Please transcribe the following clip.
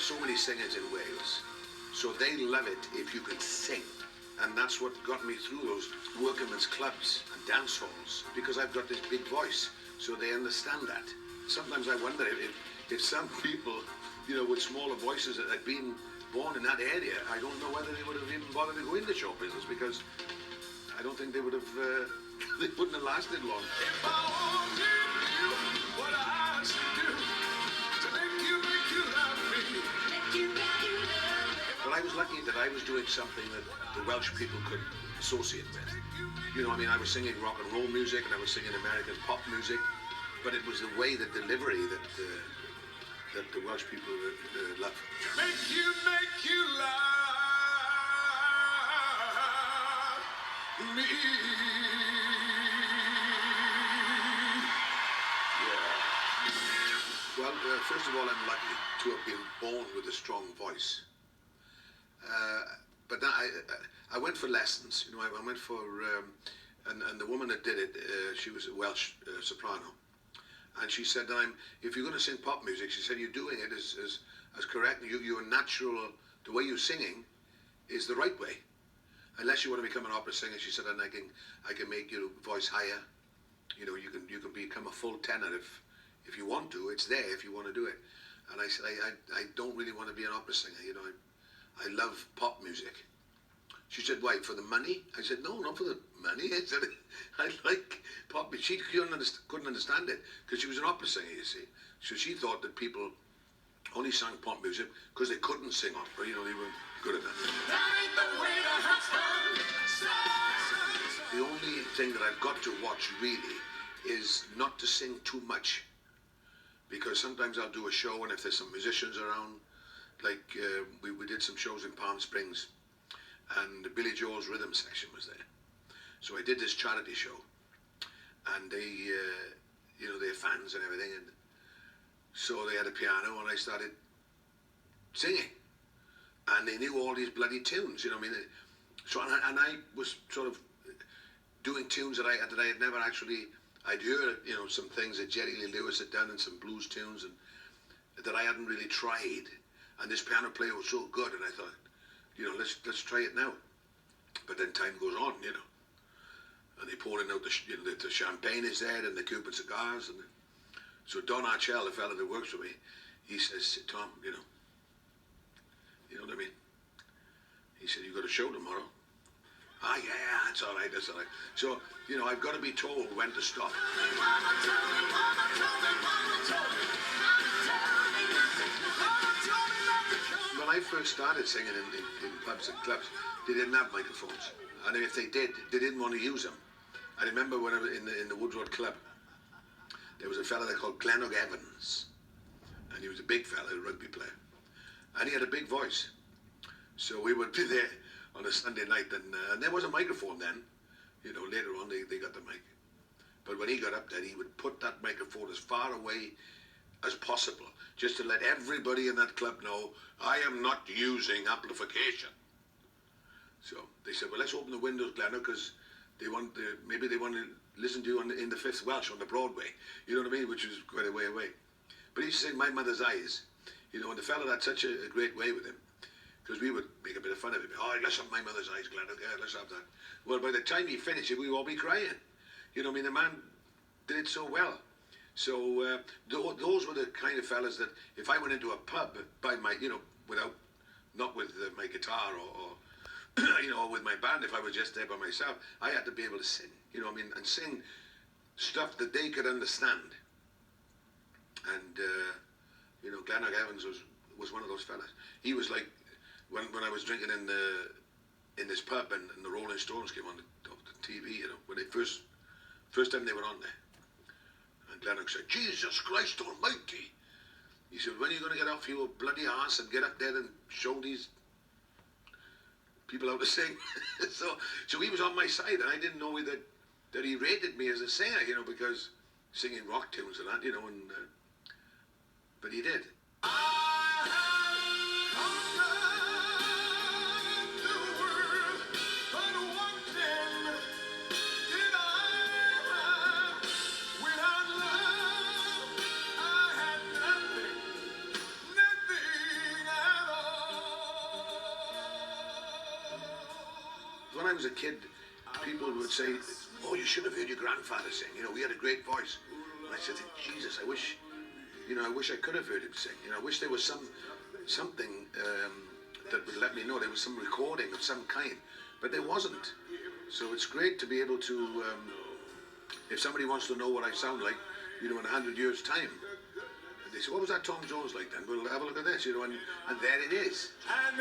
so many singers in Wales, so they love it if you can sing. And that's what got me through those workingmen's clubs and dance halls, because I've got this big voice, so they understand that. Sometimes I wonder if some people, you know, with smaller voices that had been born in that area, I don't know whether they would have even bothered to go into show business, because I don't think they would have, they wouldn't have lasted long. If I only knew what I should do to make you love me. But I was lucky that I was doing something that the Welsh people could associate with. You know, I mean, I was singing rock and roll music and I was singing American pop music, but it was the way, the delivery that the Welsh people love. Make you love me. Well, first of all, I'm lucky to have been born with a strong voice. But then I went for lessons. You know, I went for, and the woman that did it, she was a Welsh soprano, and she said, if you're going to sing pop music, she said, you're doing it as correct. You're natural. The way you're singing is the right way. Unless you want to become an opera singer, she said, and I can make your voice higher. You know, you can become a full tenor if you want to. It's there if you want to do it. And I said, I don't really want to be an opera singer. You know, I love pop music. She said, why, for the money? I said, no, not for the money. I said, I like pop music. She couldn't understand it because she was an opera singer, you see. So she thought that people only sang pop music because they couldn't sing opera. You know, they weren't good at that. The only thing that I've got to watch really is not to sing too much, because sometimes I'll do a show and if there's some musicians around, like we did some shows in Palm Springs and Billy Joel's rhythm section was there. So I did this charity show and they, you know, they're fans and everything, and so they had a piano and I started singing and they knew all these bloody tunes, you know what I mean? So and I was sort of doing tunes that I had never actually, I'd heard, you know, some things that Jerry Lee Lewis had done and some blues tunes and that I hadn't really tried. And this piano player was so good, and I thought, you know, let's try it now. But then time goes on, you know, and they pouring out the champagne is there and the Cuban cigars, and so Don Archell, the fella that works for me, he says, Tom, you know what I mean? He said, you got a show tomorrow. Ah, yeah, that's all right. So, you know, I've got to be told when to stop. When I first started singing in pubs and clubs, they didn't have microphones. And if they did, they didn't want to use them. I remember when I was in the Wood Road Club, there was a fella they called Glennog Evans. And he was a big fella, a rugby player. And he had a big voice. So we would be there on a Sunday night, and there was a microphone then. You know, later on they got the mic. But when he got up there, he would put that microphone as far away as possible, just to let everybody in that club know, I am not using amplification. So they said, well, let's open the windows, Glenn, because maybe they want to listen to you in the Fifth Welsh on the Broadway. You know what I mean? Which was quite a way away. But he used to sing My Mother's Eyes. You know, and the fella had such a great way with him, because we would make a bit of fun of him. Oh, let's have My Mother's Eyes, Glenn. Yeah, let's have that. Well, by the time he finished it, we'd all be crying. You know what I mean? The man did it so well. So those were the kind of fellas that if I went into a pub by my, you know, not with my guitar or you know, with my band, if I was just there by myself, I had to be able to sing, you know what I mean, and sing stuff that they could understand. And you know, Glennog Evans was one of those fellas. He was like, when I was drinking in this pub and the Rolling Stones came on the TV, you know, when they first time they were on there. And Glennog said, Jesus Christ Almighty. He said, when are you going to get off your bloody ass and get up there and show these people how to sing? so he was on my side, and I didn't know that he rated me as a singer, you know, because singing rock tunes and that, you know, and but he did. when I was a kid, people would say, "Oh, you should have heard your grandfather sing. You know, he had a great voice." And I said, "Jesus, I wish I could have heard him sing. I wish there was something that would let me know there was some recording of some kind, but there wasn't. So it's great to be able to, if somebody wants to know what I sound like, in 100 years' time, they say, what was that Tom Jones like then? We'll have a look at this, and there it is. And